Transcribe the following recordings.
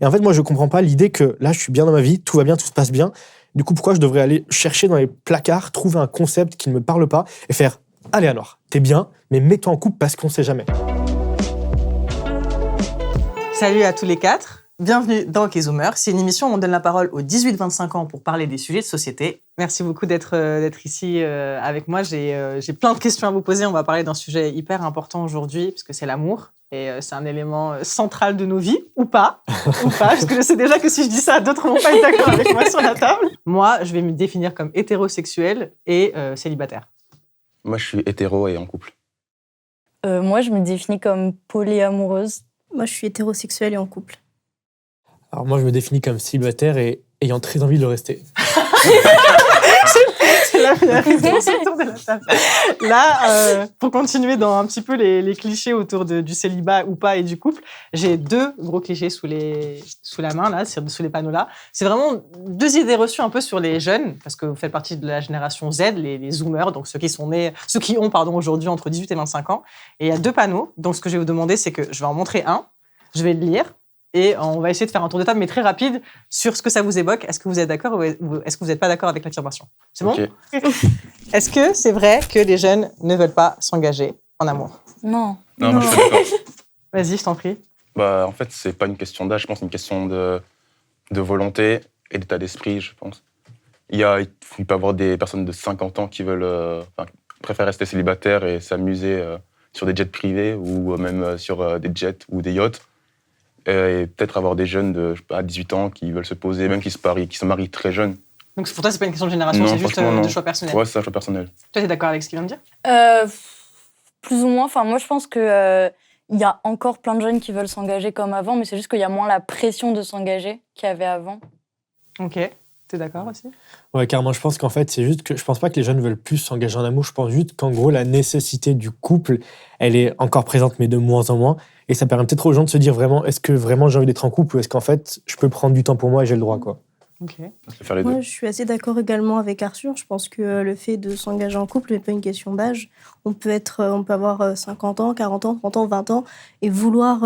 Et en fait, moi, je comprends pas l'idée que là, je suis bien dans ma vie, tout va bien, tout se passe bien. Du coup, pourquoi je devrais aller chercher dans les placards, trouver un concept qui ne me parle pas et faire « Allez, Anouar, t'es bien, mais mets-toi en couple parce qu'on sait jamais. » Salut à tous les quatre. Bienvenue dans OK Zoomer. C'est une émission où on donne la parole aux 18-25 ans pour parler des sujets de société. Merci beaucoup d'être ici avec moi. J'ai plein de questions à vous poser. On va parler d'un sujet hyper important aujourd'hui, parce que c'est l'amour. Et c'est un élément central de nos vies, ou pas, parce que je sais déjà que si je dis ça, d'autres vont pas être d'accord avec moi sur la table. Moi, je vais me définir comme hétérosexuel et célibataire. Moi, je suis hétéro et en couple. Moi, je me définis comme polyamoureuse. Moi, je suis hétérosexuelle et en couple. Alors moi, je me définis comme célibataire et ayant très envie de le rester. C'est la réponse autour de la table. Là, pour continuer dans un petit peu les clichés autour du célibat ou pas et du couple, j'ai deux gros clichés sous la main, là, sous les panneaux là. C'est vraiment deux idées reçues un peu sur les jeunes, parce que vous faites partie de la génération Z, les zoomers, donc ceux qui ont aujourd'hui entre 18 et 25 ans. Et il y a deux panneaux. Donc ce que je vais vous demander, c'est que je vais en montrer un, je vais le lire, et on va essayer de faire un tour de table, mais très rapide, sur ce que ça vous évoque. Est-ce que vous êtes d'accord ou est-ce que vous n'êtes pas d'accord avec l'affirmation ? C'est bon ? Ok. Est-ce que c'est vrai que les jeunes ne veulent pas s'engager en amour ? Non. Non, moi, je suis pas d'accord. Vas-y, je t'en prie. En fait, c'est pas une question d'âge, je pense, c'est une question de volonté et d'état d'esprit, je pense. Il peut y avoir des personnes de 50 ans qui préfèrent rester célibataires et s'amuser sur des jets privés ou même sur des jets ou des yachts. Et peut-être avoir des jeunes de 18 ans qui veulent se poser, même qui se marient très jeunes. Donc pour toi, c'est pas une question de génération, Non, c'est juste franchement, non. de choix personnel. Ouais, c'est un choix personnel. Toi, t'es d'accord avec ce qu'il vient de dire ? Plus ou moins. Enfin, moi, je pense que y a encore plein de jeunes qui veulent s'engager comme avant, mais c'est juste qu'il y a moins la pression de s'engager qu'il y avait avant. Ok. T'es d'accord aussi ? Ouais, car moi, je pense qu'en fait, c'est juste que je pense pas que les jeunes veulent plus s'engager en amour. Je pense juste qu'en gros, la nécessité du couple, elle est encore présente, mais de moins en moins. Et ça permet peut-être aux gens de se dire vraiment, est-ce que vraiment j'ai envie d'être en couple ou est-ce qu'en fait, je peux prendre du temps pour moi et j'ai le droit, quoi. Ok. Je peux faire les Moi, deux. je suis assez d'accord également avec Arthur. Je pense que le fait de s'engager en couple n'est pas une question d'âge. On peut avoir 50 ans, 40 ans, 30 ans, 20 ans et vouloir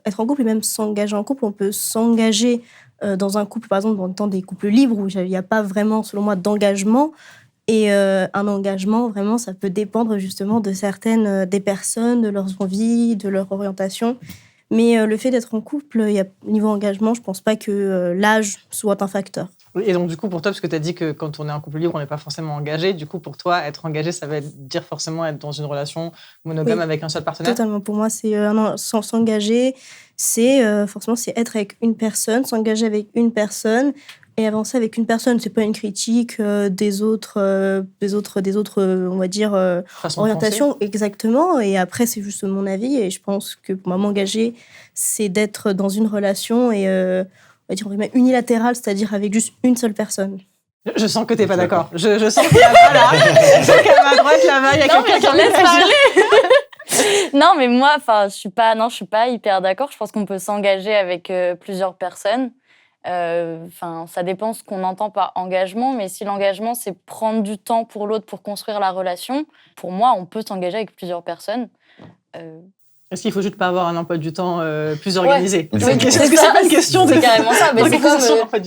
être en couple et même s'engager en couple. On peut s'engager dans un couple, par exemple, dans le temps des couples libres où il n'y a pas vraiment, selon moi, d'engagement. Et un engagement, vraiment, ça peut dépendre justement de certaines des personnes, de leurs envies, de leur orientation. Mais le fait d'être en couple, niveau engagement, je ne pense pas que l'âge soit un facteur. Et donc, du coup, pour toi, parce que tu as dit que quand on est en couple libre, on n'est pas forcément engagé. Du coup, pour toi, être engagé, ça veut dire forcément être dans une relation monogame avec un seul partenaire ? Totalement. Pour moi, c'est s'engager, forcément, c'est être avec une personne, s'engager avec une personne et avancer avec une personne. C'est pas une critique des autres, on va dire, orientations. Exactement. Et après, c'est juste mon avis. Et je pense que pour moi, m'engager, c'est d'être dans une relation et on va dire unilatérale, c'est-à-dire avec juste une seule personne. Je sens que t'es pas d'accord. Je sens qu'il y a pas là. Je sens qu'à ma droite, là-bas, il y a quelqu'un qui laisse parler. Non, mais moi, je suis pas hyper d'accord. Je pense qu'on peut s'engager avec plusieurs personnes. Ça dépend ce qu'on entend par engagement, mais si l'engagement, c'est prendre du temps pour l'autre pour construire la relation, pour moi, on peut s'engager avec plusieurs personnes. Est-ce qu'il faut juste pas avoir un emploi du temps plus organisé ? Ouais. Est-ce que c'est pas une question de... C'est carrément ça, mais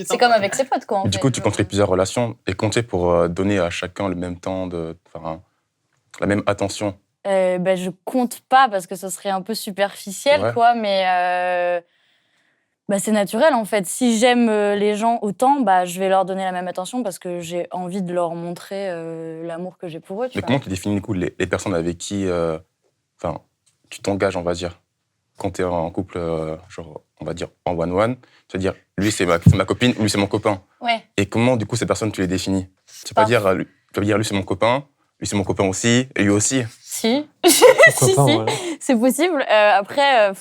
c'est comme avec ses potes, quoi. Du coup, tu construis plusieurs relations et compter pour donner à chacun le même temps, la même attention. Je compte pas parce que ce serait un peu superficiel, Ouais. quoi, mais c'est naturel, en fait. Si j'aime les gens autant, je vais leur donner la même attention parce que j'ai envie de leur montrer l'amour que j'ai pour eux, tu Mais vois. comment tu définis du coup les personnes avec qui tu t'engages, on va dire, quand tu es en couple, on va dire en one-one, c'est-à-dire lui c'est ma copine, lui c'est mon copain. Ouais. Et comment du coup ces personnes tu les définis ? Tu peux pas dire lui c'est mon copain, lui c'est mon copain aussi, et lui aussi. Si. Pourquoi pas, si. ouais. C'est possible. Après,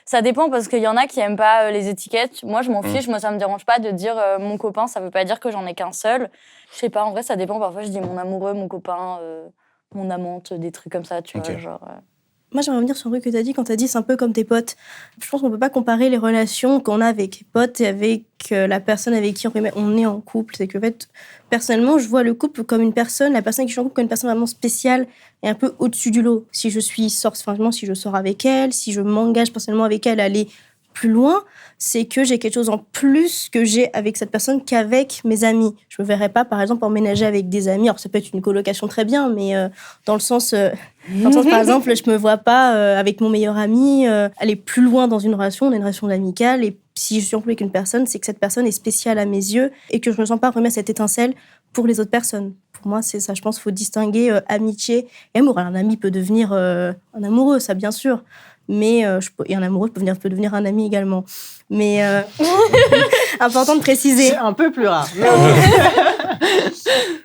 ça dépend parce qu'il y en a qui aiment pas les étiquettes. Moi, je m'en fiche. Moi, ça me dérange pas de dire mon copain. Ça veut pas dire que j'en ai qu'un seul. Je sais pas. En vrai, ça dépend. Parfois, je dis mon amoureux, mon copain, mon amante, des trucs comme ça, tu vois. Genre. Moi, j'aimerais revenir sur un truc que tu as dit quand tu as dit c'est un peu comme tes potes. Je pense qu'on peut pas comparer les relations qu'on a avec les potes et avec la personne avec qui on est en couple. C'est que, en fait, personnellement, je vois le couple comme une personne, la personne avec qui je suis en couple comme une personne vraiment spéciale et un peu au-dessus du lot. Si je sors avec elle, si je m'engage personnellement avec elle à aller plus loin, c'est que j'ai quelque chose en plus que j'ai avec cette personne qu'avec mes amis. Je me verrais pas, par exemple, emménager avec des amis. Alors, ça peut être une colocation très bien, mais dans le sens, par exemple, je me vois pas avec mon meilleur ami aller plus loin dans une relation. On a une relation amicale, et si je suis en couple avec une personne, c'est que cette personne est spéciale à mes yeux et que je me sens pas remettre cette étincelle pour les autres personnes. Pour moi, c'est ça. Je pense qu'il faut distinguer amitié et amour. Alors, un ami peut devenir un amoureux, ça, bien sûr. Mais et un amoureux peut devenir un ami également. Mais important de préciser. C'est un peu plus rare.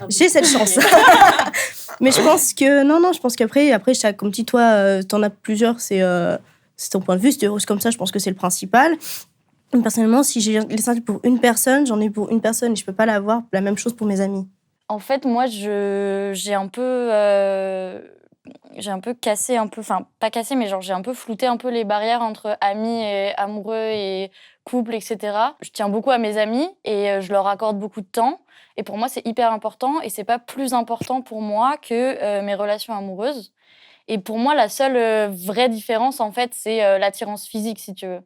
J'ai cette chance. Mais je pense que je pense qu'après comme si toi t'en as plusieurs, c'est ton point de vue. Si tu es heureuse comme ça, je pense que c'est le principal. Personnellement, si j'ai les sentiments pour une personne, j'en ai pour une personne et je peux pas l'avoir. La même chose pour mes amis. En fait, moi, j'ai un peu cassé enfin pas cassé, mais genre j'ai un peu flouté un peu les barrières entre amis et amoureux et couple, etc. Je tiens beaucoup à mes amis et je leur accorde beaucoup de temps. Et pour moi, c'est hyper important et c'est pas plus important pour moi que mes relations amoureuses. Et pour moi, la seule vraie différence, en fait, c'est l'attirance physique, si tu veux.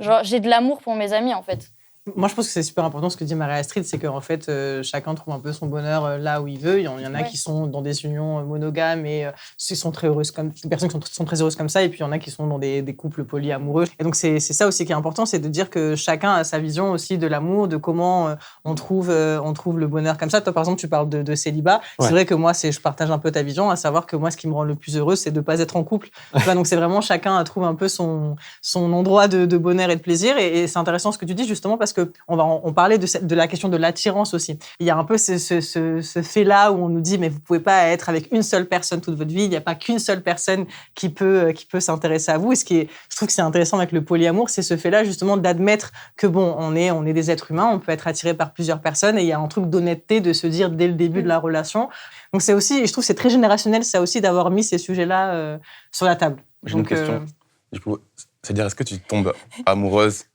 Genre, j'ai de l'amour pour mes amis, en fait. Moi, je pense que c'est super important ce que dit Marie-Astrid, c'est qu'en fait, chacun trouve un peu son bonheur là où il veut. Il y en a qui sont dans des unions monogames et sont très heureuses des personnes qui sont très heureuses comme ça, et puis il y en a qui sont dans des couples polyamoureux. Et donc, c'est ça aussi qui est important, c'est de dire que chacun a sa vision aussi de l'amour, de comment on trouve le bonheur comme ça. Toi, par exemple, tu parles de célibat. Ouais. C'est vrai que moi, je partage un peu ta vision, à savoir que moi, ce qui me rend le plus heureuse, c'est de ne pas être en couple. Donc, c'est vraiment chacun trouve un peu son endroit de bonheur et de plaisir. Et c'est intéressant ce que tu dis, justement, parce que on parlait de la question de l'attirance aussi. Il y a un peu ce fait-là où on nous dit mais vous pouvez pas être avec une seule personne toute votre vie, il n'y a pas qu'une seule personne qui peut s'intéresser à vous. Et je trouve que c'est intéressant avec le polyamour, c'est ce fait-là justement d'admettre que on est des êtres humains, on peut être attiré par plusieurs personnes et il y a un truc d'honnêteté de se dire dès le début de la relation. Donc c'est aussi, je trouve que c'est très générationnel ça aussi d'avoir mis ces sujets-là sur la table. J'ai une question. Du coup, c'est-à-dire est-ce que tu tombes amoureuse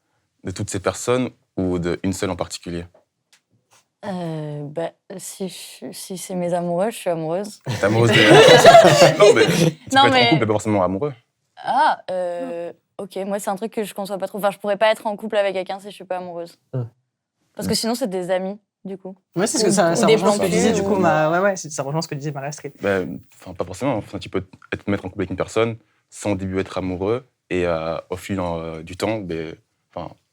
de toutes ces personnes ou d'une seule en particulier? Si c'est mes amoureux, je suis amoureuse. T'es amoureuse de... Non, mais tu peux être en couple, mais pas forcément amoureux. Ok, moi, c'est un truc que je conçois pas trop. Enfin, je pourrais pas être en couple avec quelqu'un si je suis pas amoureuse. Parce que sinon, c'est des amis, du coup. Ouais, c'est ce que ça rejoint ce que disait, du coup, ça rejoint ce que disait Marie-Astrid. Pas forcément. Enfin, tu peux te mettre en couple avec une personne sans au début être amoureux, et au fil du temps,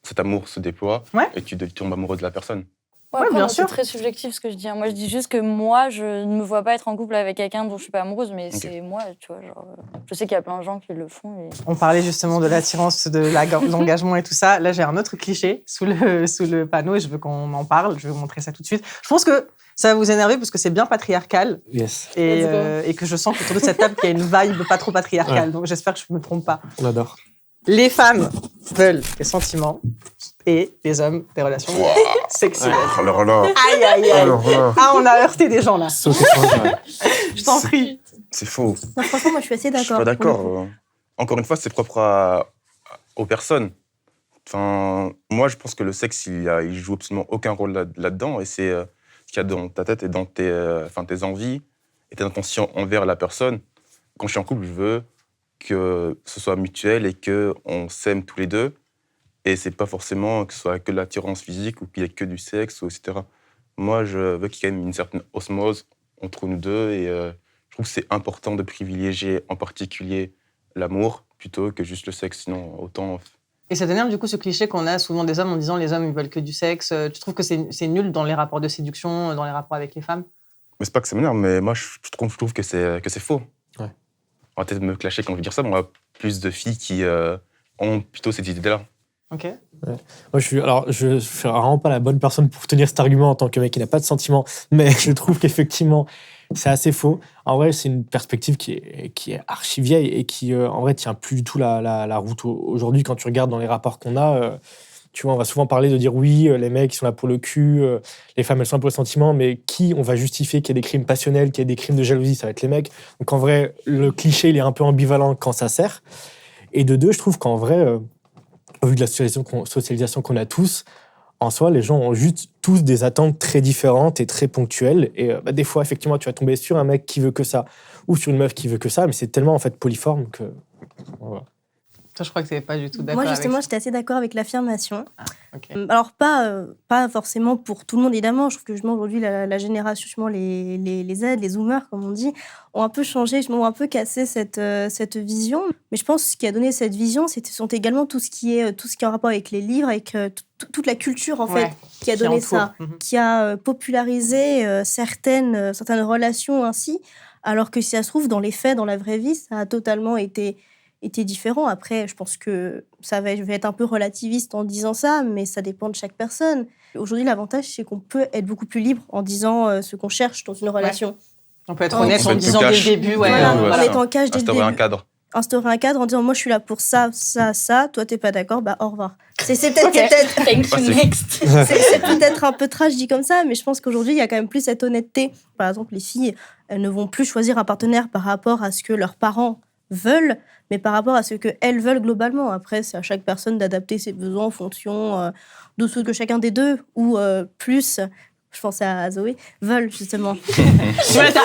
cet amour se déploie et tu tombes amoureux de la personne. Ouais, bien sûr. C'est très subjectif ce que je dis. Moi, je dis juste que moi, je ne me vois pas être en couple avec quelqu'un dont je suis pas amoureuse, mais c'est moi, tu vois. Genre, je sais qu'il y a plein de gens qui le font. On parlait justement de l'attirance, de l'engagement et tout ça. Là, j'ai un autre cliché sous le panneau et je veux qu'on en parle. Je vais vous montrer ça tout de suite. Je pense que ça va vous énerver parce que c'est bien patriarcal. Yes. Et que je sens qu'autour de cette table, qu'il y a une vibe pas trop patriarcale. Ouais. Donc, j'espère que je ne me trompe pas. On adore. Les femmes veulent des sentiments et les hommes des relations sexuelles. Alors là. Aïe, aïe, aïe. Ah, on a heurté des gens là. Je t'en prie. C'est faux. Non, franchement, moi je suis assez d'accord. Je suis pas d'accord. Encore une fois, c'est propre aux personnes. Enfin, moi, je pense que le sexe, il joue absolument aucun rôle là-dedans. Et c'est ce qu'il y a dans ta tête et dans tes envies et tes intentions envers la personne. Quand je suis en couple, je veux que ce soit mutuel et qu'on s'aime tous les deux. Et c'est pas forcément que ce soit que de l'attirance physique ou qu'il y ait que du sexe, etc. Moi, je veux qu'il y ait quand même une certaine osmose entre nous deux. Et je trouve que c'est important de privilégier en particulier l'amour plutôt que juste le sexe. Sinon, autant... Et ça t'énerve du coup ce cliché qu'on a souvent des hommes en disant les hommes ils veulent que du sexe. Tu trouves que c'est nul dans les rapports de séduction, dans les rapports avec les femmes? Mais c'est pas que ça m'énerve, mais moi je trouve que c'est faux. Ouais. On va peut-être me clasher quand je vais dire ça, mais on a plus de filles qui ont plutôt cette idée-là. Ok. Ouais. Moi, je suis vraiment pas la bonne personne pour tenir cet argument en tant que mec qui n'a pas de sentiments, mais je trouve qu'effectivement, c'est assez faux. En vrai, c'est une perspective qui est archi vieille et qui, en vrai, tient plus du tout la route aujourd'hui. Quand tu regardes dans les rapports qu'on a, tu vois, on va souvent parler de dire oui, les mecs, ils sont là pour le cul, les femmes, elles sont là pour le sentiment, mais qui on va justifier qu'il y ait des crimes passionnels, qu'il y ait des crimes de jalousie, ça va être les mecs. Donc, en vrai, le cliché, il est un peu ambivalent quand ça sert. Et de deux, je trouve qu'en vrai... au vu de la socialisation qu'on a tous, en soi, les gens ont juste tous des attentes très différentes et très ponctuelles. Et des fois, effectivement, tu vas tomber sur un mec qui veut que ça ou sur une meuf qui veut que ça, mais c'est tellement en fait polyforme que... Voilà. Toi, je crois que tu n'es pas du tout d'accord Moi, avec justement, ça. j'étais assez d'accord avec l'affirmation. Ok. Alors, pas forcément pour tout le monde, évidemment. Je trouve que justement, aujourd'hui, la génération, justement, les Z, les zoomers, comme on dit, ont un peu changé, justement, ont un peu cassé cette vision. Mais je pense que ce qui a donné cette vision, sont également tout ce qui est en rapport avec les livres, avec toute la culture, en fait, Ouais, qui a qui donné entoure. ça, Mhm. qui a popularisé certaines relations ainsi. Alors que si ça se trouve, dans les faits, dans la vraie vie, ça a totalement été différent. Après, je pense que je vais être un peu relativiste en disant ça, mais ça dépend de chaque personne. Aujourd'hui, l'avantage, c'est qu'on peut être beaucoup plus libre en disant ce qu'on cherche dans une relation. On peut être On honnête peut en être disant plus dès le cash. début, Voilà, ouais, en ça. étant cash dès le Instaurer un début. cadre. Instaurer un cadre en disant moi je suis là pour ça, ça, ça, toi t'es pas d'accord, bah au revoir. C'est peut-être Ok. Thank Ouais, you, c'est- next. c'est peut-être un peu trash dit comme ça, mais je pense qu'aujourd'hui il y a quand même plus cette honnêteté. Par exemple, les filles, elles ne vont plus choisir un partenaire par rapport à ce que leurs parents veulent, mais par rapport à ce qu'elles veulent globalement. Après, c'est à chaque personne d'adapter ses besoins en fonction de ce que chacun des deux, ou plus, je pensais à Zoé, veulent justement. Voilà, t'as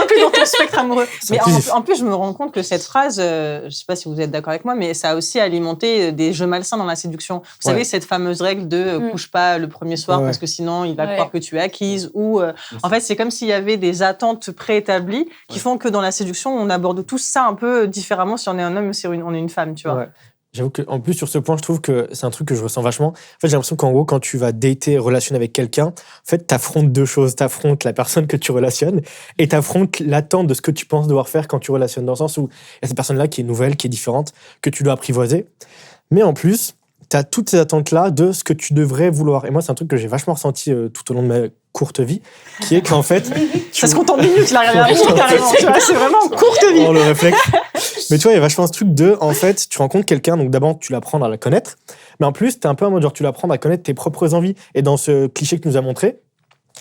inclus dans ton spectre amoureux. C'est Mais inclusif. en plus, je me rends compte que cette phrase, je sais pas si vous êtes d'accord avec moi, mais ça a aussi alimenté des jeux malsains dans la séduction. Vous savez, cette fameuse règle de couche pas le premier soir Ouais. parce que sinon il va Ouais. croire que tu es acquise. Ou en fait, c'est comme s'il y avait des attentes préétablies qui font que dans la séduction, on aborde tout ça un peu différemment si on est un homme ou si on est une femme, tu vois. Ouais. J'avoue qu'en plus, sur ce point, je trouve que c'est un truc que je ressens vachement. En fait, j'ai l'impression qu'en gros, quand tu vas dater, relationner avec quelqu'un, en fait, t'affrontes deux choses. T'affrontes la personne que tu relationnes et t'affrontes l'attente de ce que tu penses devoir faire quand tu relationnes, dans le sens où il y a cette personne-là qui est nouvelle, qui est différente, que tu dois apprivoiser. Mais en plus, t'as toutes ces attentes-là de ce que tu devrais vouloir. Et moi, c'est un truc que j'ai vachement ressenti tout au long de ma courte vie, qui est qu'en fait... Ça se compte en minutes, là, carrément. Tu vois, c'est vraiment courte vie. Oh, le réflexe. Mais tu vois, il y a vachement ce truc de, en fait, tu rencontres quelqu'un, donc d'abord, tu l'apprends à la connaître, mais en plus, t'es un peu en mode, genre, tu l'apprends à connaître tes propres envies. Et dans ce cliché que tu nous as montré,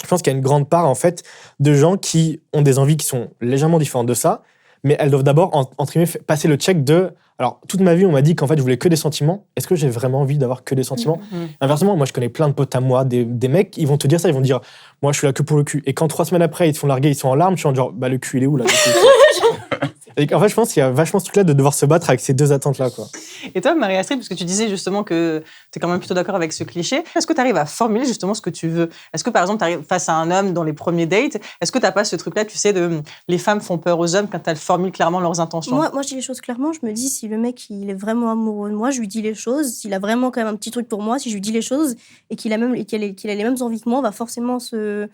je pense qu'il y a une grande part, en fait, de gens qui ont des envies qui sont légèrement différentes de ça, mais elles doivent d'abord, entre guillemets, passer le check de... Alors, toute ma vie, on m'a dit qu'en fait, je voulais que des sentiments. Est-ce que j'ai vraiment envie d'avoir que des sentiments ? Inversement, moi, je connais plein de potes à moi, des mecs, ils vont te dire ça, ils vont dire, moi, je suis là que pour le cul. Et quand 3 semaines après, ils te font larguer, ils sont en larmes, tu vas genre, bah, le cul, il est où, là ? Et en fait, je pense qu'il y a vachement ce truc-là de devoir se battre avec ces deux attentes-là, quoi. Et toi, Marie-Astrid, parce que tu disais justement que tu es quand même plutôt d'accord avec ce cliché, est-ce que tu arrives à formuler justement ce que tu veux ? Est-ce que, par exemple, tu arrives face à un homme dans les premiers dates, est-ce que tu n'as pas ce truc-là, tu sais, de les femmes font peur aux hommes quand elles formulent clairement leurs intentions ? Moi, je dis les choses clairement. Je me dis, si le mec il est vraiment amoureux de moi, je lui dis les choses. S'il a vraiment quand même un petit truc pour moi, si je lui dis les choses et qu'il a les mêmes envies que moi, on va forcément se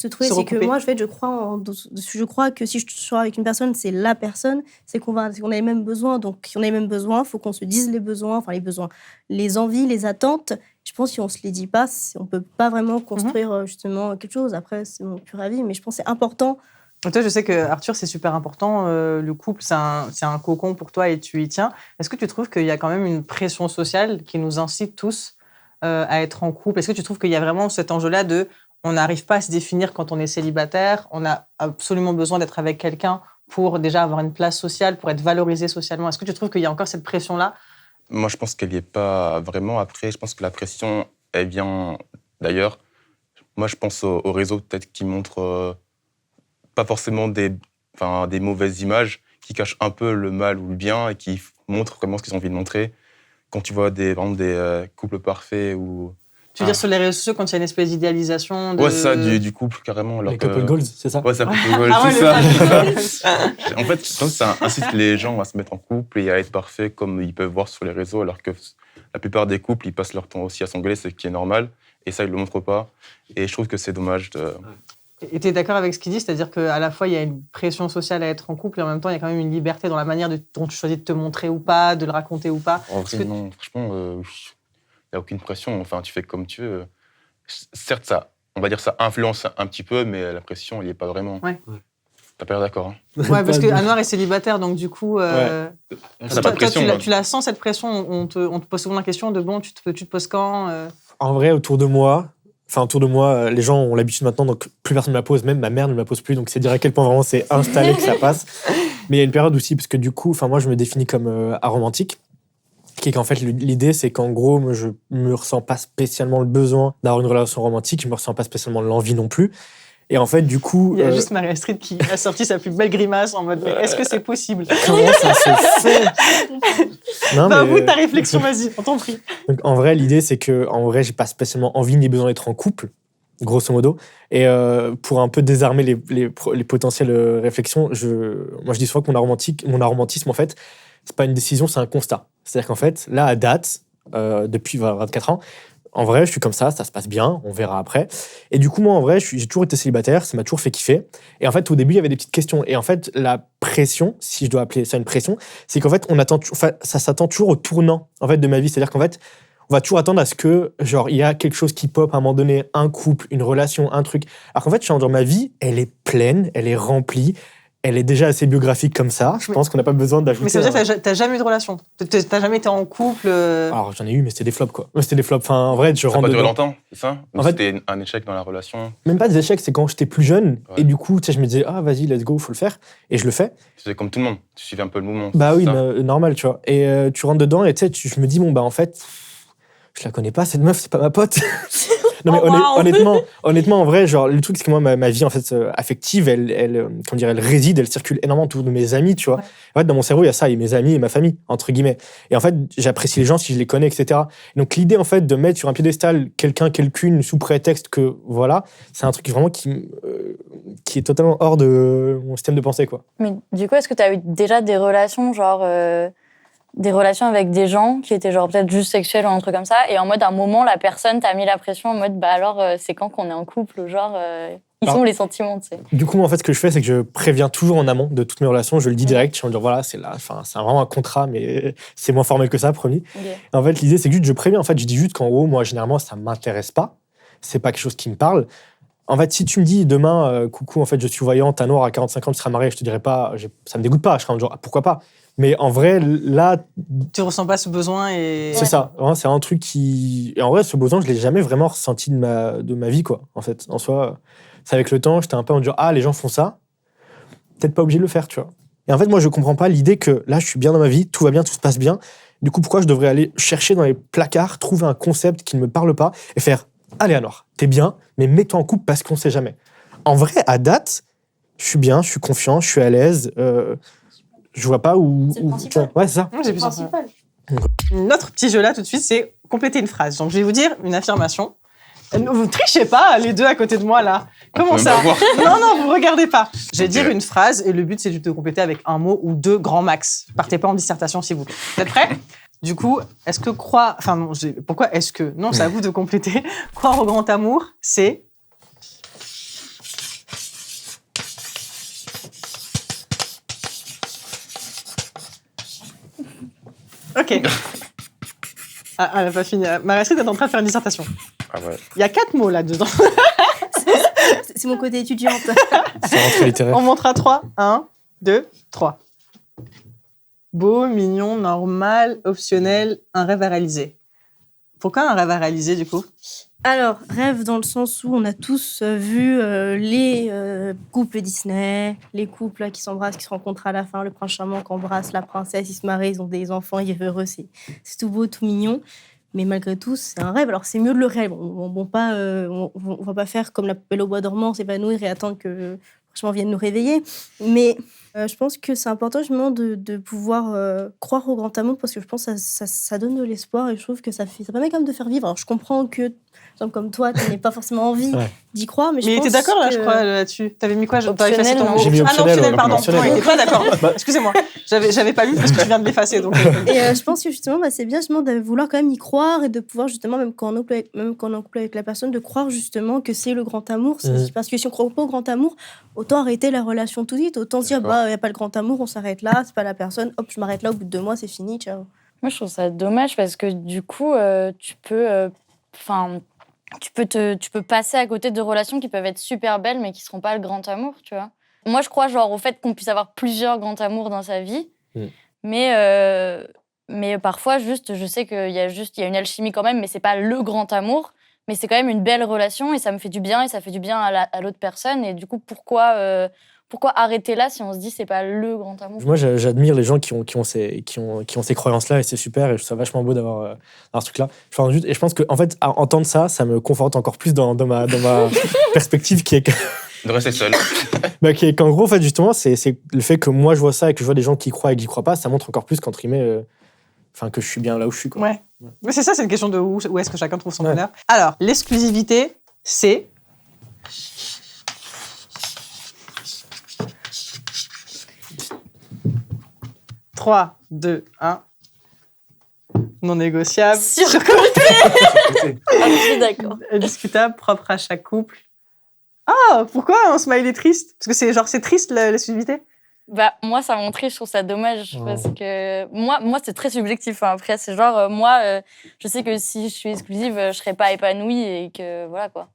trouver. Se C'est que recouper. moi, je crois que si je sors avec une personne, c'est la personne, c'est qu'on a les mêmes besoins. Donc, si on a les mêmes besoins, il faut qu'on se dise les besoins, les envies, les attentes. Je pense que si on se les dit pas, on peut pas vraiment construire justement quelque chose. Après, c'est mon pur avis, mais je pense que c'est important. Et toi, je sais que Arthur, c'est super important. Le couple, c'est un cocon pour toi et tu y tiens. Est-ce que tu trouves qu'il y a quand même une pression sociale qui nous incite tous à être en couple ? Est-ce que tu trouves qu'il y a vraiment cet enjeu-là de on n'arrive pas à se définir quand on est célibataire, on a absolument besoin d'être avec quelqu'un pour déjà avoir une place sociale, pour être valorisé socialement ? Est-ce que tu trouves qu'il y a encore cette pression-là ? Moi, je pense qu'elle n'y est pas vraiment. Après, je pense que la pression, elle vient d'ailleurs. Moi, je pense aux réseaux peut-être qui montrent pas forcément des mauvaises images, qui cachent un peu le mal ou le bien et qui montrent vraiment ce qu'ils ont envie de montrer. Quand tu vois par exemple, des couples parfaits ou... Tu veux dire sur les réseaux sociaux, quand il y a une espèce d'idéalisation de... Ouais, ça, du couple, carrément. Alors Les couple goals, c'est ça ? Ouais, ça couple goals, Ah ouais, tout le ça. En fait, je pense que ça incite les gens à se mettre en couple et à être parfaits comme ils peuvent voir sur les réseaux, alors que la plupart des couples, ils passent leur temps aussi à s'engueuler, ce qui est normal. Et ça, ils ne le montrent pas. Et je trouve que c'est dommage de... Et tu es d'accord avec ce qu'il dit, c'est-à-dire qu'à la fois, il y a une pression sociale à être en couple et en même temps, il y a quand même une liberté dans la manière dont tu choisis de te montrer ou pas, de le raconter ou pas. En vrai, non, franchement, il n'y a aucune pression. Enfin, tu fais comme tu veux. Certes, on va dire ça influence un petit peu, mais la pression, il n'y est pas vraiment. Ouais. T'as pas l'air d'accord, hein ? Ouais, parce que Anouar est célibataire, donc du coup... Ça toi, pas de pression, toi, moi. tu la sens, cette pression, on te pose souvent la question de bon, tu te poses quand En vrai, autour de moi, les gens ont l'habitude maintenant, donc plus personne ne me la pose, même ma mère ne me la pose plus, donc c'est dire à quel point vraiment c'est installé que ça passe. Mais il y a une période aussi, parce que du coup, moi je me définis comme aromantique, qui est qu'en fait l'idée c'est qu'en gros, moi, je me ressens pas spécialement le besoin d'avoir une relation romantique, je me ressens pas spécialement l'envie non plus. Et en fait, du coup... Il y a juste Marie Astrid qui a sorti sa plus belle grimace en mode, mais est-ce que c'est possible? Comment ça se fait? Non, Bah, mais, avoue ta réflexion, vas-y, on t'en prie. donc, en vrai, l'idée, c'est que en vrai, j'ai pas spécialement envie ni besoin d'être en couple, grosso modo. Et pour un peu désarmer les potentielles réflexions, moi, je dis souvent que mon aromantisme, en fait, c'est pas une décision, c'est un constat. C'est-à-dire qu'en fait, là, à date, depuis 24 ans, en vrai, je suis comme ça se passe bien, on verra après. Et du coup, moi, en vrai, j'ai toujours été célibataire, ça m'a toujours fait kiffer. Et en fait, au début, il y avait des petites questions. Et en fait, la pression, si je dois appeler ça une pression, c'est qu'en fait, ça s'attend toujours au tournant en fait, de ma vie. C'est-à-dire qu'en fait, on va toujours attendre à ce que, genre, il y a quelque chose qui pop à un moment donné, un couple, une relation, un truc. Alors qu'en fait, genre, ma vie, elle est pleine, elle est remplie. Elle est déjà assez biographique comme ça. Je pense qu'on n'a pas besoin d'ajouter... Mais ça veut dire que t'as jamais eu de relation? T'as jamais été en couple? Alors, j'en ai eu, mais c'était des flops, quoi. C'était des flops. Enfin, en vrai, je Ça n'a rentre pas duré dedans. longtemps, c'est ça? Ou En fait- c'était un échec dans la relation? Même pas des échecs, c'est quand j'étais plus jeune. Ouais. Et du coup, tu sais, je me disais, ah, vas-y, let's go, faut le faire. Et je le fais. C'était comme tout le monde, tu suivais un peu le mouvement. Bah c'est oui, ça? normal, tu vois. Et tu rentres dedans et tu sais, je me dis, bon, bah en fait, je la connais pas, cette meuf, c'est pas ma pote. Non, mais Oh, wow. honnêtement, en vrai, genre, le truc, c'est que moi, ma vie, en fait, affective, comment dire, elle réside, elle circule énormément autour de mes amis, tu vois. En fait, dans mon cerveau, il y a ça, il y a mes amis et ma famille, entre guillemets. Et en fait, j'apprécie les gens si je les connais, etc. Donc, l'idée, en fait, de mettre sur un piédestal quelqu'une, sous prétexte que, voilà, c'est un truc vraiment qui est totalement hors de mon système de pensée, quoi. Mais du coup, est-ce que tu as eu déjà des relations, genre des relations avec des gens qui étaient genre peut-être juste sexuelles ou un truc comme ça, et en mode à un moment, la personne t'a mis la pression en mode bah alors, c'est quand qu'on est en couple, genre, ils sont où les sentiments, tu sais? Du coup, moi, en fait, ce que je fais, c'est que je préviens toujours en amont de toutes mes relations. Je le dis direct. Je vais dire, voilà, c'est là. Enfin, c'est vraiment un contrat, mais c'est moins formel que ça, promis. Ok. Et en fait, l'idée, c'est que juste, je préviens. En fait, je dis juste qu'en gros, moi, généralement, ça m'intéresse pas. C'est pas quelque chose qui me parle. En fait, si tu me dis demain, coucou, en fait, je suis voyante, un noir à 45 ans, tu seras marié, je te dirais pas, ça me dégoûte pas. Je serais en genre, ah, pourquoi pas? Mais en vrai, là, Tu ressens pas ce besoin et... c'est ça. Vraiment, c'est un truc qui. Et en vrai, ce besoin, je l'ai jamais vraiment ressenti de ma vie, quoi. En fait, en soi, c'est avec le temps, j'étais un peu en disant, ah, les gens font ça, peut-être pas obligé de le faire, tu vois. Et en fait, moi, je comprends pas l'idée que là, je suis bien dans ma vie, tout va bien, tout se passe bien. Du coup, pourquoi je devrais aller chercher dans les placards, trouver un concept qui ne me parle pas et faire, allez, Anouar, t'es bien, mais mets-toi en couple parce qu'on sait jamais. En vrai, à date, je suis bien, je suis confiant, je suis à l'aise. Je vois pas où. C'est le principal. Ouais, c'est ça. J'ai vu ça. Notre petit jeu là, tout de suite, c'est compléter une phrase. Donc, je vais vous dire une affirmation. Vous trichez pas, les deux à côté de moi, là. Comment Même ça? pas voir. Non, vous regardez pas. Je vais Ok. dire une phrase et le but, c'est de te compléter avec un mot ou deux grand max. Partez pas en dissertation, s'il vous plaît. Vous êtes prêts? Du coup, est-ce que croire... Enfin, non, pourquoi est-ce que... Non, c'est à vous de compléter. Croire au grand amour, c'est... Ok. Ah, elle n'a pas fini. Marie-Astrid est en train de faire une dissertation. Ah ouais. Il y a 4 mots là-dedans. C'est mon côté étudiante. C'est rentrée littéraire. On montre à 3. 1, 2, 3. Beau, mignon, normal, optionnel, un rêve à réaliser. Pourquoi un rêve à réaliser, du coup? Alors, rêve dans le sens où on a tous vu les couples Disney, les couples là, qui s'embrassent, qui se rencontrent à la fin, le prince charmant qui embrasse la princesse, ils se marient, ils ont des enfants, ils vivent heureux, c'est tout beau, tout mignon. Mais malgré tout, c'est un rêve. Alors, c'est mieux de le rêve. On va pas faire comme la Belle au bois dormant, s'évanouir et attendre que franchement vienne nous réveiller. Mais je pense que c'est important justement de pouvoir croire au grand amour parce que je pense que ça donne de l'espoir et je trouve que ça permet quand même de faire vivre. Alors, je comprends que, comme toi, tu n'as pas forcément envie Ouais. d'y croire, mais je Mais il pense était d'accord, là, que... je crois, là-dessus. T'avais mis quoi? T'avais Optionnel, effacé ton non? mot. J'ai mis Ah non, optionnel, optionnel, ouais, pardon. optionnel. Non, il était pas d'accord. Excusez-moi. J'avais pas lu parce que tu viens de l'effacer. Donc... Et je pense que justement, c'est bien justement de vouloir quand même y croire et de pouvoir justement, même quand on est en couple avec la personne, de croire justement que c'est le grand amour. Parce que si on croit pas au grand amour, autant arrêter la relation tout de suite. Autant se dire, D'accord. il n'y a pas le grand amour, on s'arrête là, c'est pas la personne, hop, je m'arrête là, au bout de 2 mois, c'est fini, ciao. Moi, je trouve ça dommage parce que du coup, tu peux passer à côté de relations qui peuvent être super belles, mais qui seront pas le grand amour, tu vois. Moi, je crois genre au fait qu'on puisse avoir plusieurs grands amours dans sa vie, mais parfois, juste, je sais qu'il y a une alchimie quand même, mais c'est pas le grand amour. Mais c'est quand même une belle relation et ça me fait du bien et ça fait du bien à l'autre personne. Et du coup, pourquoi arrêter là si on se dit c'est pas le grand amour? Moi, j'admire les gens qui ont ces croyances-là et c'est super et je trouve ça vachement beau d'avoir ce truc-là. Je pense que en fait, à entendre ça, ça me conforte encore plus dans ma perspective qui est que De rester seul. Qu'en gros, en fait, justement, c'est le fait que moi, je vois ça et que je vois des gens qui croient et qui n'y croient pas, ça montre encore plus qu'entre guillemets, que je suis bien là où je suis. Quoi. Ouais. Mais c'est ça, c'est une question de où est-ce que chacun trouve son bonheur. Alors, l'exclusivité, c'est... « 3, 2, 1... Non négociable. Surcoté. Je suis d'accord. Indiscutable, propre à chaque couple. Ah, pourquoi un smiley triste? Parce que c'est triste l'exclusivité? Bah, moi, ça m'a triste, je trouve ça dommage. Oh. Parce que moi c'est très subjectif. Hein. Après, c'est genre, moi, je sais que si je suis exclusive, je serais pas épanouie et que voilà quoi.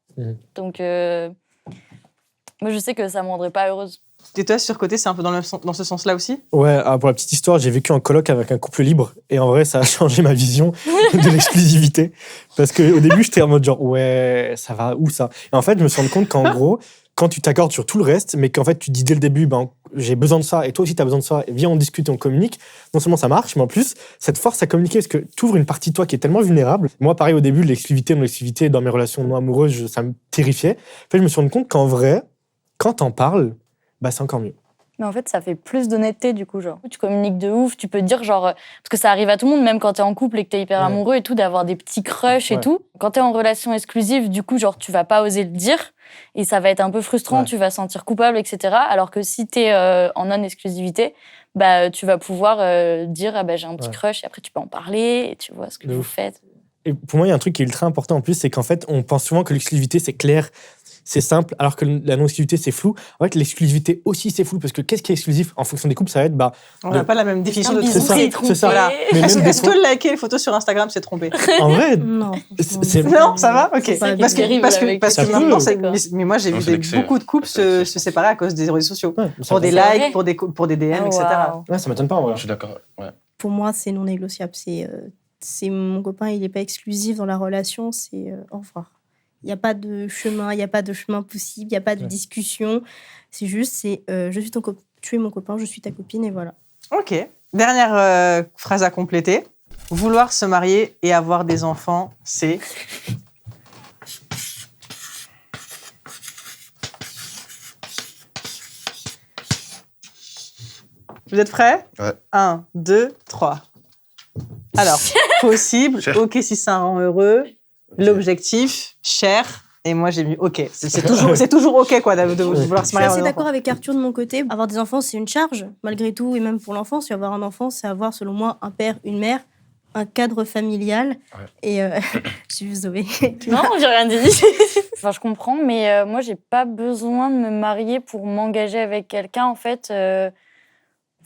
Donc, moi, je sais que ça me rendrait pas heureuse. Et toi, surcoté, c'est un peu dans ce sens-là aussi? Ouais, pour la petite histoire, j'ai vécu en coloc avec un couple libre et en vrai, ça a changé ma vision de l'exclusivité. Parce qu'au début, j'étais en mode genre, ouais, ça va, où ça? Et en fait, je me suis rendu compte qu'en gros, quand tu t'accordes sur tout le reste, mais qu'en fait, tu dis dès le début, j'ai besoin de ça et toi aussi, tu as besoin de ça, et viens, on discute et on communique, non seulement ça marche, mais en plus, cette force à communiquer, parce que tu ouvres une partie de toi qui est tellement vulnérable. Moi, pareil, au début, l'exclusivité dans mes relations non amoureuses, ça me terrifiait. En fait, je me suis rendu compte qu'en vrai, quand t'en parles, c'est encore mieux. Mais en fait, ça fait plus d'honnêteté, du coup, genre. Tu communiques de ouf, tu peux dire, genre... Parce que ça arrive à tout le monde, même quand t'es en couple et que t'es hyper amoureux et tout, d'avoir des petits crushs et tout. Quand t'es en relation exclusive, du coup, genre, tu vas pas oser le dire et ça va être un peu frustrant, tu vas te sentir coupable, etc. Alors que si t'es en non-exclusivité, tu vas pouvoir dire, j'ai un petit crush et après, tu peux en parler et tu vois ce que vous faites. Et pour moi, il y a un truc qui est ultra important en plus, c'est qu'en fait, on pense souvent que l'exclusivité, c'est clair, c'est simple, alors que la non-exclusivité, c'est flou. En fait, l'exclusivité aussi, c'est flou, parce que qu'est-ce qui est exclusif? En fonction des couples, ça va être... on n'a pas la même définition de c'est ça, c'est ça. Voilà. Mais Est-ce que liker les photos sur Instagram, c'est tromper? En vrai... Non. Non, ça va? Ok. Parce que maintenant, mais moi, j'ai vu beaucoup de couples se séparer à cause des réseaux sociaux. Pour des likes, pour des DM, etc. Ouais, ça m'étonne pas, en vrai. Je suis d'accord, ouais. Pour moi, c'est non négociable. C'est mon copain, il n'est pas exclusif dans la relation, c'est au revoir. Il n'y a pas de chemin, il n'y a pas de chemin possible, il n'y a pas de discussion. C'est juste, tu es mon copain, je suis ta copine, et voilà. Ok. Dernière phrase à compléter. Vouloir se marier et avoir des enfants, c'est... Vous êtes prêts? Ouais. 1, 2, 3. Alors, possible, ok si ça rend heureux, l'objectif, cher, et moi j'ai mis ok. C'est toujours ok quoi, de vouloir se marier. Je suis assez d'accord avec Arthur de mon côté. Avoir des enfants, c'est une charge, malgré tout, et même pour l'enfant. Si avoir un enfant, c'est avoir, selon moi, un père, une mère, un cadre familial. Ouais. Et j'ai vu Zoé. Non, j'ai rien dit. Enfin, je comprends, mais moi, j'ai pas besoin de me marier pour m'engager avec quelqu'un, en fait.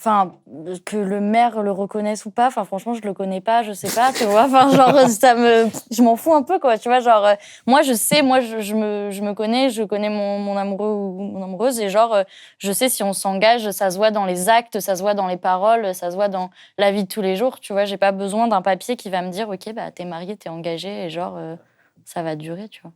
Que le maire le reconnaisse ou pas, franchement, je le connais pas, je sais pas, tu vois. Je m'en fous un peu, quoi, tu vois. Genre, moi, je sais, je me connais, je connais mon amoureux ou mon amoureuse, et genre, je sais si on s'engage, ça se voit dans les actes, ça se voit dans les paroles, ça se voit dans la vie de tous les jours, tu vois. J'ai pas besoin d'un papier qui va me dire, ok, t'es marié, t'es engagé, et genre, ça va durer, tu vois.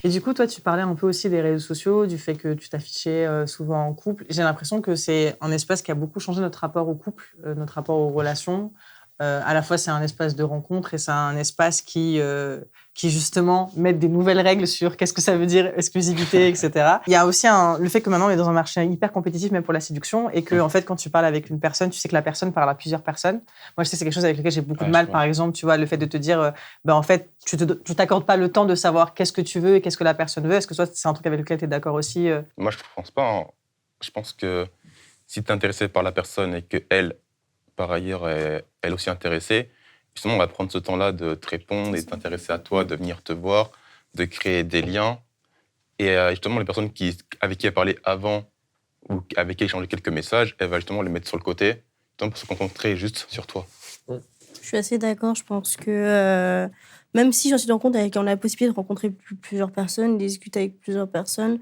Et du coup, toi, tu parlais un peu aussi des réseaux sociaux, du fait que tu t'affichais souvent en couple. J'ai l'impression que c'est un espace qui a beaucoup changé notre rapport au couple, notre rapport aux relations. À la fois, c'est un espace de rencontre et c'est un espace qui justement, met des nouvelles règles sur qu'est-ce que ça veut dire exclusivité, etc. Il y a aussi le fait que maintenant, on est dans un marché hyper compétitif, même pour la séduction, et que, en fait, quand tu parles avec une personne, tu sais que la personne parle à plusieurs personnes. Moi, je sais que c'est quelque chose avec lequel j'ai beaucoup de mal, par exemple, tu vois, le fait de te dire, en fait, tu t'accordes pas le temps de savoir qu'est-ce que tu veux et qu'est-ce que la personne veut. Est-ce que toi, c'est un truc avec lequel tu es d'accord aussi? Moi, je pense pas. Hein. Je pense que si tu es intéressé par la personne et qu'elle, par ailleurs, est elle aussi intéressée, justement, on va prendre ce temps-là de te répondre et de t'intéresser à toi, de venir te voir, de créer des liens. Et justement, les personnes avec qui elle parlait avant ou avec qui elle échangeait quelques messages, elle va justement les mettre sur le côté, pour se concentrer juste sur toi. Je suis assez d'accord. Je pense que même si j'en suis rendu compte avec on a la possibilité de rencontrer plusieurs personnes, de discuter avec plusieurs personnes,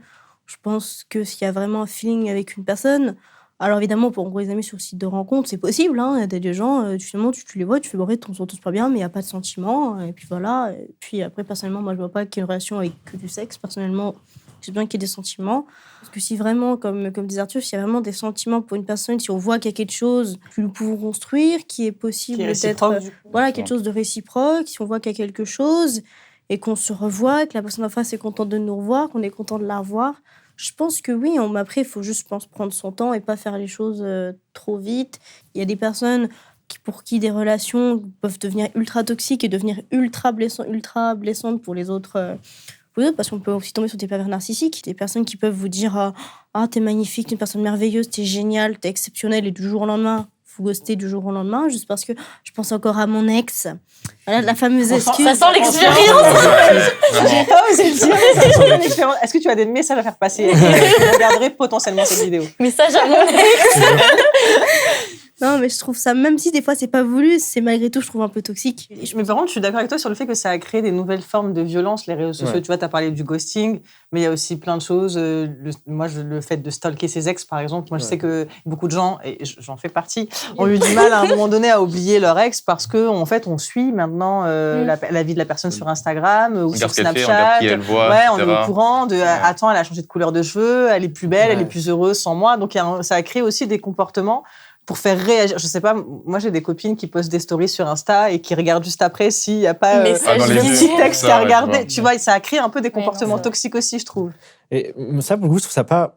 je pense que s'il y a vraiment un feeling avec une personne, alors évidemment, pour rencontrer des amis sur le site de rencontre, c'est possible. Hein. Il y a des gens, finalement, tu les vois, tu fais bon, on s'entend pas bien, mais il n'y a pas de sentiment. Et puis voilà. Et puis après, personnellement, moi, je vois pas qu'il y ait une relation avec que du sexe. Personnellement, j'ai besoin qu'il y ait des sentiments. Parce que si vraiment, comme disait Arthur, s'il y a vraiment des sentiments pour une personne, si on voit qu'il y a quelque chose que nous pouvons construire, qui est possible d'être... Voilà, quelque chose de réciproque. Si on voit qu'il y a quelque chose et qu'on se revoit, que la personne en face est contente de nous revoir, qu'on est content de la revoir, Je pense que oui, après, il faut juste, je pense, prendre son temps et pas faire les choses trop vite. Il y a des personnes pour qui des relations peuvent devenir ultra toxiques et devenir ultra blessantes pour les autres, parce qu'on peut aussi tomber sur des pervers narcissiques, des personnes qui peuvent vous dire « Ah, t'es magnifique, t'es une personne merveilleuse, t'es géniale, t'es exceptionnelle » et du jour au lendemain, vous ghostez du jour au lendemain, juste parce que je pense encore à mon ex. Voilà, la fameuse excuse. Ça sent l'expérience. J'ai pas osé le dire. C'est une expérience. Est-ce que tu as des messages à faire passer? Je regarderai potentiellement cette vidéo. Message à mon ex. Non, mais je trouve ça, même si des fois c'est pas voulu, c'est malgré tout, je trouve un peu toxique. Mais par contre, je suis d'accord avec toi sur le fait que ça a créé des nouvelles formes de violence, les réseaux sociaux. Ouais. Tu vois, tu as parlé du ghosting, mais il y a aussi plein de choses. Le fait de stalker ses ex, par exemple. Moi, je sais que beaucoup de gens, et j'en fais partie, ont eu du mal à un moment donné à oublier leur ex parce qu'en fait, on suit maintenant la vie de la personne sur Instagram ou sur Regarde ce qu'elle fait, Snapchat. regarde qui elle voit, Ouais, on est etc. au courant de attends, elle a changé de couleur de cheveux, elle est plus belle, elle est plus heureuse sans moi. Donc, ça a créé aussi des comportements pour faire réagir. Je sais pas, moi j'ai des copines qui postent des stories sur Insta et qui regardent juste après s'il n'y a pas Message dans les un yeux. petit texte Ça, à ouais, regarder. je vois. Tu vois, ça a créé un peu des Ouais, non, comportements c'est vrai. toxiques aussi, je trouve. Et ça, pour le coup, je trouve ça pas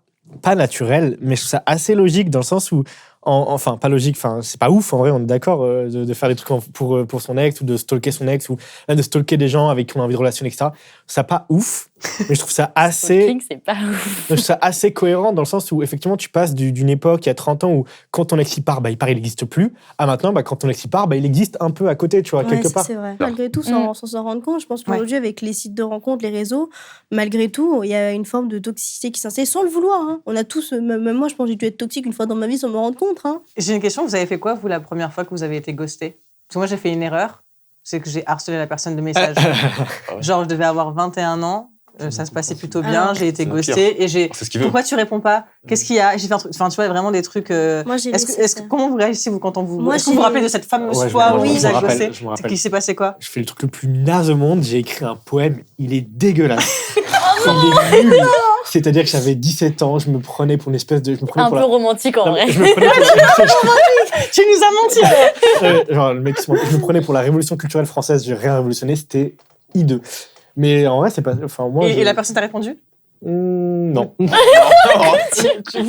naturel, mais je trouve ça assez logique dans le sens où, enfin, pas logique, enfin, c'est pas ouf, en vrai, on est d'accord de faire des trucs pour son ex ou de stalker son ex ou même de stalker des gens avec qui on a envie de relation, etc. Ça pas ouf, mais je trouve ça assez. Stalking, c'est pas ouf. Je trouve ça assez cohérent dans le sens où, effectivement, tu passes d'une époque, il y a 30 ans, où quand ton ex y part, il n'existe plus, à maintenant, quand ton ex y part, il existe un peu à côté, tu vois, quelque Ça, part. c'est vrai. Malgré tout, sans s'en rendre compte, je pense qu'aujourd'hui, avec les sites de rencontres, les réseaux, malgré tout, il y a une forme de toxicité qui s'installe sans le vouloir. Hein. On a tous, même moi, je pense que j'ai dû être toxique une fois dans ma vie sans me rendre compte. Hein. J'ai une question, vous avez fait quoi, vous, la première fois que vous avez été ghosté? Parce que moi, j'ai fait une erreur, c'est que j'ai harcelé la personne de message. Genre, je devais avoir 21 ans, ça se passait plutôt bien, j'ai été c'est ghostée et C'est ce qu'il veut. Pourquoi tu réponds pas? Qu'est-ce qu'il y a? J'ai fait un truc, enfin, tu vois, vraiment des trucs. Moi, j'ai laissé faire. Comment vous réagissez, vous, quand on vous. Moi, Est-ce que vous vous rappelez de cette fameuse Ouais, fois où je on me vous a rappelle, ghosté? je me C'est rappelle. qu'il s'est passé quoi? Je fais le truc le plus naze au monde, j'ai écrit un poème, il est dégueulasse. Oh Il est nul. C'est-à-dire que j'avais 17 ans, je me prenais pour une espèce de... Je me prenais Un pour peu romantique en Non, vrai. mais je me prenais pour... Tu nous as menti alors. Genre, le mec, je me prenais pour la révolution culturelle française, j'ai rien révolutionné, c'était hideux. Mais en vrai, c'est pas... Enfin, moi, Et la personne t'a répondu? Non. Vous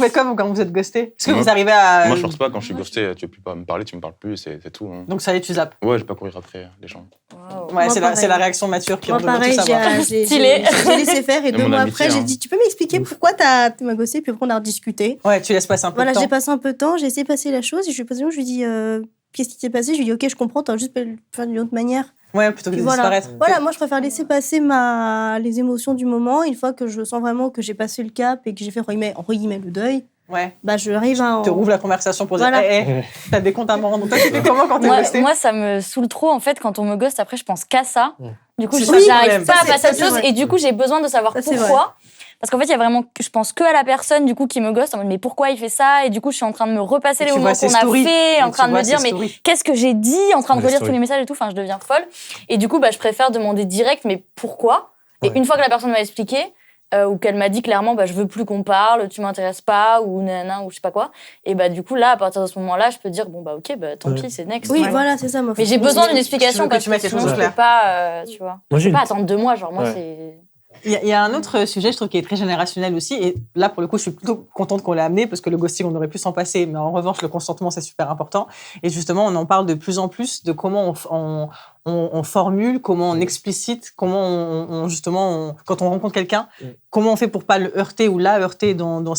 faites quoi, vous, quand vous êtes ghosté? Est-ce que Moi- vous arrivez à. Moi, je pense pas, quand je suis ghosté, tu veux plus pas me parler, tu me parles plus, c'est tout. Hein. Donc, ça y est, tu zappes. Ouais, je vais pas courir après les gens. Wow. Ouais, Moi, c'est pareil. la réaction mature qui Moi, on devrait pareil, tout savoir. j'ai Stylé. laissé faire et Et 2 mon mois amitié, après, j'ai hein. dit, tu peux m'expliquer pourquoi tu m'as gossé, puis après on a rediscuté. Ouais, tu laisses passer un peu Voilà, de j'ai temps. passé un peu de temps, j'ai essayé de passer la chose, et je lui ai dit, qu'est-ce qui s'est passé? Je lui ai dit, ok, je comprends, t'as juste fait d'une autre manière. Ouais, plutôt que de Puis voilà. disparaître. Voilà, moi je préfère laisser passer les émotions du moment. Une fois que je sens vraiment que j'ai passé le cap et que j'ai fait entre guillemets le deuil, Ouais. je arrive à. Tu rouvres la conversation pour dire, Voilà. t'as des comptes à me rendre. Donc, toi, tu fais comment quand t'es ghosté? Moi, ça me saoule trop en fait quand on me ghost. Après, je pense qu'à ça. Du coup, C'est je ça le n'arrive problème. pas Ça, à passer à c'est autre chose. vrai. Et du coup, j'ai besoin de savoir Ça, c'est pourquoi. Parce qu'en fait, il y a vraiment, je pense que à la personne du coup qui me ghost en mode mais pourquoi il fait ça? Et du coup, je suis en train de me repasser Et les tu moments vois ses qu'on a stories. fait, Et en tu train de vois me dire ses mais stories. qu'est-ce que j'ai dit, en train de Les relire stories. tous les messages et tout. Enfin, je deviens folle. Et du coup, je préfère demander direct mais pourquoi? Et Ouais. une fois que la personne m'a expliqué ou qu'elle m'a dit clairement je veux plus qu'on parle, tu m'intéresses pas ou nanana ou je sais pas quoi. Et du coup là, à partir de ce moment-là, je peux dire ok, tant Ouais. pis, c'est next. Oui, tu vois. voilà, c'est ça. Moi, Mais j'ai besoin d'une explication que parce tu que mettes les sinon choses je au peux clair. pas, tu vois. Moi, Je j'ai peux pas une... attendre 2 mois, genre moi Ouais. c'est. Il y a un autre sujet, je trouve, qui est très générationnel aussi. Et là, pour le coup, je suis plutôt contente qu'on l'ait amené parce que le ghosting, on aurait pu s'en passer. Mais en revanche, le consentement, c'est super important. Et justement, on en parle de plus en plus de comment on formule, comment on explicite, comment justement, quand on rencontre quelqu'un, comment on fait pour pas le heurter ou la heurter dans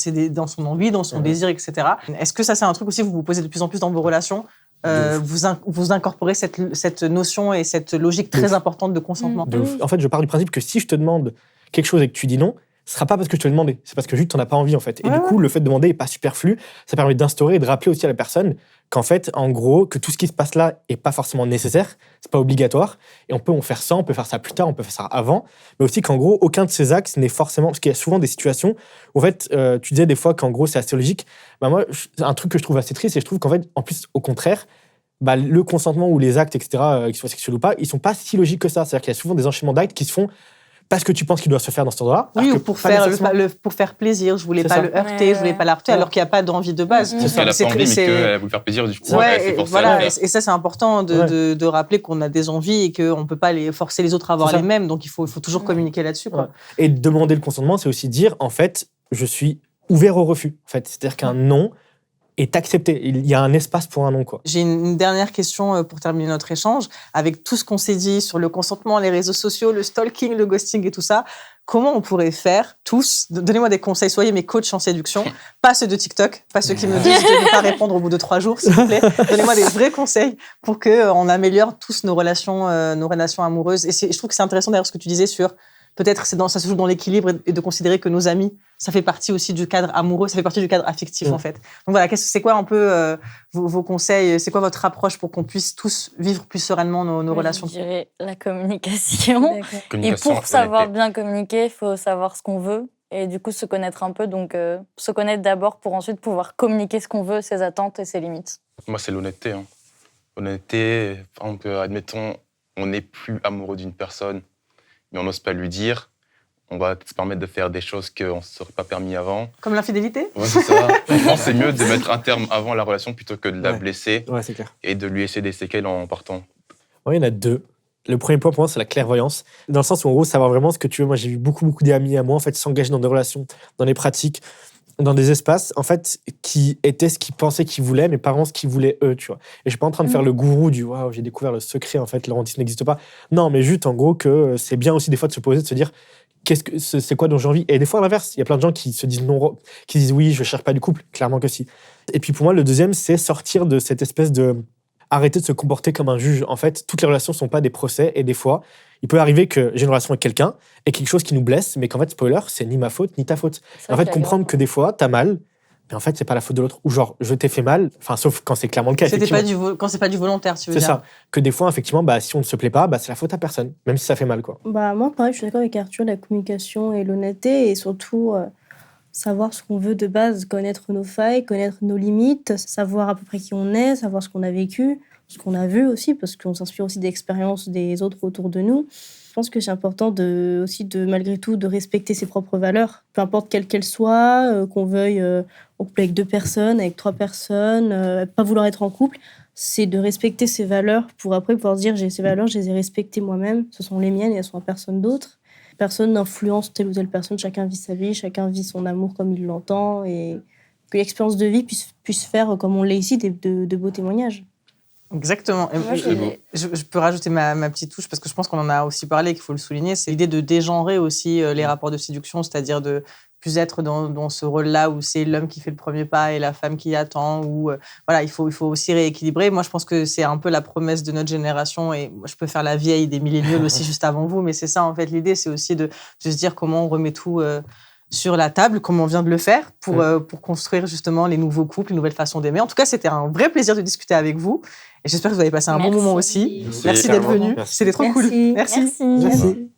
son envie, dans son désir, etc. Est-ce que ça, c'est un truc aussi que vous vous posez de plus en plus dans vos relations? Vous incorporez cette notion et cette logique très importante de consentement. De ouf. En fait, je pars du principe que si je te demande quelque chose et que tu dis non, ce sera pas parce que je te l'ai demandé, c'est parce que juste tu n'en as pas envie en fait. Et Ouais, du coup, le fait de demander est pas superflu, ça permet d'instaurer et de rappeler aussi à la personne qu'en fait, en gros, que tout ce qui se passe là est pas forcément nécessaire, c'est pas obligatoire, et on peut en faire ça, on peut faire ça plus tard, on peut faire ça avant, mais aussi qu'en gros, aucun de ces axes n'est forcément, parce qu'il y a souvent des situations où en fait, tu disais des fois qu'en gros c'est assez logique. Moi, un truc que je trouve assez triste, et je trouve qu'en fait, en plus, au contraire, le consentement ou les actes, etc., qu'ils soient sexuels ou pas, ils sont pas si logiques que ça. C'est-à-dire qu'il y a souvent des enchaînements d'actes qui se font parce que tu penses qu'il doit se faire dans cet endroit-là. Oui, alors ou que pour pas faire, nécessairement. pour faire plaisir. Je voulais C'est pas ça. le heurter, Ouais, je voulais pas la heurter, ouais. alors qu'il n'y a pas d'envie de base. C'est Ça, elle a pas envie, mais qu'elle veut faire plaisir, du coup, Ouais, elle s'est forcée à voilà, le faire. et ça c'est important de rappeler qu'on a des envies et qu'on ne peut pas forcer les autres à avoir C'est ça. les mêmes, donc il faut toujours communiquer là-dessus. Quoi. Ouais. Et demander le consentement, c'est aussi dire, en fait, je suis ouvert au refus. En fait, c'est-à-dire qu'un non est accepté. Il y a un espace pour un non, quoi. J'ai une dernière question pour terminer notre échange. Avec tout ce qu'on s'est dit sur le consentement, les réseaux sociaux, le stalking, le ghosting et tout ça, comment on pourrait faire tous, donnez-moi des conseils, soyez mes coachs en séduction, pas ceux de TikTok, pas ceux qui me disent de ne pas répondre au bout de 3 jours, s'il vous plaît. Donnez-moi des vrais conseils pour qu'on améliore tous nos relations amoureuses. Et je trouve que c'est intéressant d'ailleurs ce que tu disais sur peut-être ça se joue dans l'équilibre et de considérer que nos amis, ça fait partie aussi du cadre amoureux, ça fait partie du cadre affectif en fait. Donc voilà, c'est quoi un peu vos conseils, c'est quoi votre approche pour qu'on puisse tous vivre plus sereinement nos relations? Je dirais la communication. Et pour savoir bien communiquer, il faut savoir ce qu'on veut et du coup se connaître un peu. Donc se connaître d'abord pour ensuite pouvoir communiquer ce qu'on veut, ses attentes et ses limites. Moi, c'est l'honnêteté. Hein. Honnêteté, donc, admettons, on n'est plus amoureux d'une personne, mais on n'ose pas lui dire, on va se permettre de faire des choses qu'on ne se serait pas permis avant. Comme l'infidélité? Ouais, c'est ça. Je pense que c'est mieux de mettre un terme avant la relation plutôt que de la blesser C'est clair. et de lui laisser des séquelles en partant. Ouais, il y en a 2. Le premier point pour moi, c'est la clairvoyance. Dans le sens où, en gros, savoir vraiment ce que tu veux. Moi, j'ai vu beaucoup d'amis à moi, en fait, s'engager dans des relations, dans des pratiques, dans des espaces, en fait, qui étaient ce qu'ils pensaient qu'ils voulaient, mais pas vraiment ce qu'ils voulaient eux, tu vois. Et je suis pas en train de faire le gourou du « waouh, j'ai découvert le secret, en fait, le romantisme n'existe pas ». Non, mais juste, en gros, que c'est bien aussi des fois de se poser, de se dire c'est quoi dont j'ai envie. Et des fois, à l'inverse, il y a plein de gens qui se disent non, qui disent oui, je cherche pas du couple, clairement que si. Et puis pour moi, le deuxième, c'est sortir de cette espèce de arrêter de se comporter comme un juge. En fait, toutes les relations sont pas des procès, et des fois, il peut arriver que j'ai une relation avec quelqu'un et quelque chose qui nous blesse, mais qu'en fait, spoiler, c'est ni ma faute ni ta faute. En fait, comprendre que des fois, t'as mal, mais en fait, c'est pas la faute de l'autre. Ou genre, je t'ai fait mal, enfin, sauf quand c'est clairement le cas. Quand c'est pas du volontaire, tu veux dire. C'est ça. Que des fois, effectivement, si on ne se plaît pas, c'est la faute à personne, même si ça fait mal, quoi. Moi, pareil, je suis d'accord avec Arthur, la communication et l'honnêteté, et surtout savoir ce qu'on veut de base, connaître nos failles, connaître nos limites, savoir à peu près qui on est, savoir ce qu'on a vécu, ce qu'on a vu aussi, parce qu'on s'inspire aussi d'expériences des autres autour de nous. Je pense que c'est important aussi malgré tout, de respecter ses propres valeurs, peu importe quelles qu'elles soient, qu'on veuille en couple avec 2 personnes, avec 3 personnes, pas vouloir être en couple, c'est de respecter ses valeurs pour après pouvoir se dire j'ai ces valeurs, je les ai respectées moi-même, ce sont les miennes et elles sont à personne d'autre. Personne n'influence telle ou telle personne, chacun vit sa vie, chacun vit son amour comme il l'entend et que l'expérience de vie puisse faire, comme on l'est ici, de beaux témoignages. Exactement. Je peux rajouter ma petite touche parce que je pense qu'on en a aussi parlé et qu'il faut le souligner. C'est l'idée de dégenrer aussi les rapports de séduction, c'est-à-dire de plus être dans ce rôle-là où c'est l'homme qui fait le premier pas et la femme qui attend. Il faut aussi rééquilibrer. Moi, je pense que c'est un peu la promesse de notre génération et moi, je peux faire la vieille des milléniaux aussi juste avant vous, mais c'est ça en fait l'idée, c'est aussi de se dire comment on remet tout sur la table, comme on vient de le faire, pour construire justement les nouveaux couples, les nouvelles façons d'aimer. En tout cas, c'était un vrai plaisir de discuter avec vous. Et j'espère que vous avez passé un bon moment aussi. Merci d'être venu. C'était trop cool. Merci.